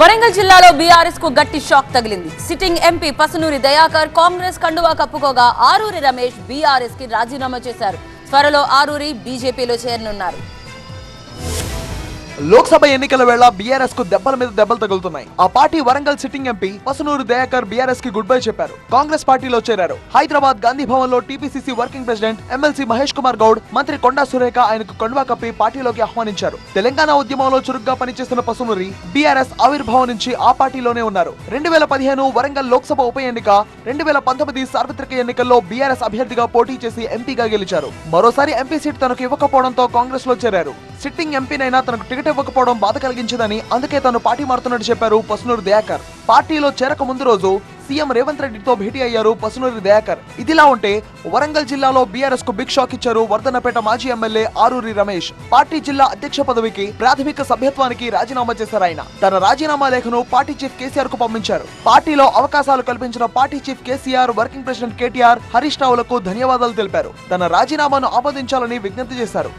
వరంగల్ జిల్లాలో బీఆర్ఎస్ కు గట్టి షాక్ తగిలింది. సిట్టింగ్ ఎంపీ పసునూరి దయాకర్ కాంగ్రెస్ కండువా కప్పుకోగా ఆరూరి రమేష్ బీఆర్ఎస్ కి రాజీనామా చేశారు. త్వరలో ఆరూరి బీజేపీలో చేరనున్నారు. లోక్సభ ఎన్నికల వేళ బీఆర్ఎస్ కు దెబ్బల మీద దెబ్బలు తగులుతున్నాయి. ఆ party Warangal sitting MP Pasunuru Dayakar BRS కి గుడ్ బై చెప్పారు. కాంగ్రెస్ పార్టీలో చేరారు. హైదరాబాద్ గాంధీ భవన్ లో TPCC working president MLC Mahesh Kumar Goud, మంత్రి కొండా సురేఖ ఆయనకు కండువా కప్పి పార్టీలోకి ఆహ్వానించారు. తెలంగాణ ఉద్యమంలో చురుగ్గా పనిచేస్తున్న పసునూరి బీఆర్ఎస్ ఆవిర్భావం నుంచి ఆ పార్టీలోనే ఉన్నారు. 2015 వరంగల్ లోక్సభ ఉప ఎన్నిక, 2019 సార్వత్రిక ఎన్నికల్లో బీఆర్ఎస్ అభ్యర్థిగా పోటీ చేసి ఎంపీగా గెలిచారు. మరోసారి ఎంపీ సీట్ తనకు ఇవ్వకపోవడంతో కాంగ్రెస్ లో చేరారు. సిట్టింగ్ ఎంపీనైనా తనకు టికెట్ ఇవ్వకపోవడం బాధ కలిగించిందని, అందుకే తాను పార్టీ మారుతున్నట్టు చెప్పారు పసునూరి దయాకర్. పార్టీలో చేరక ముందు రోజు సీఎం రేవంత్ రెడ్డితో భేటీ అయ్యారు పసునూరి దయాకర్. ఇదిలా ఉంటే వరంగల్ జిల్లాలో బీఆర్ఎస్ కు బిగ్ షాక్ ఇచ్చారు వర్ధన్నపేట మాజీ ఎమ్మెల్యే ఆరూరి రమేష్. పార్టీ జిల్లా అధ్యక్ష పదవికి, ప్రాథమిక సభ్యత్వానికి రాజీనామా చేశారు ఆయన. తన రాజీనామా లేఖను పార్టీ చీఫ్ కేసీఆర్ కు పంపించారు. పార్టీలో అవకాశాలు కల్పించిన party chief KCR, working president KTR, Harish రావులకు ధన్యవాదాలు తెలిపారు. తన రాజీనామాను ఆమోదించాలని విజ్ఞప్తి చేశారు.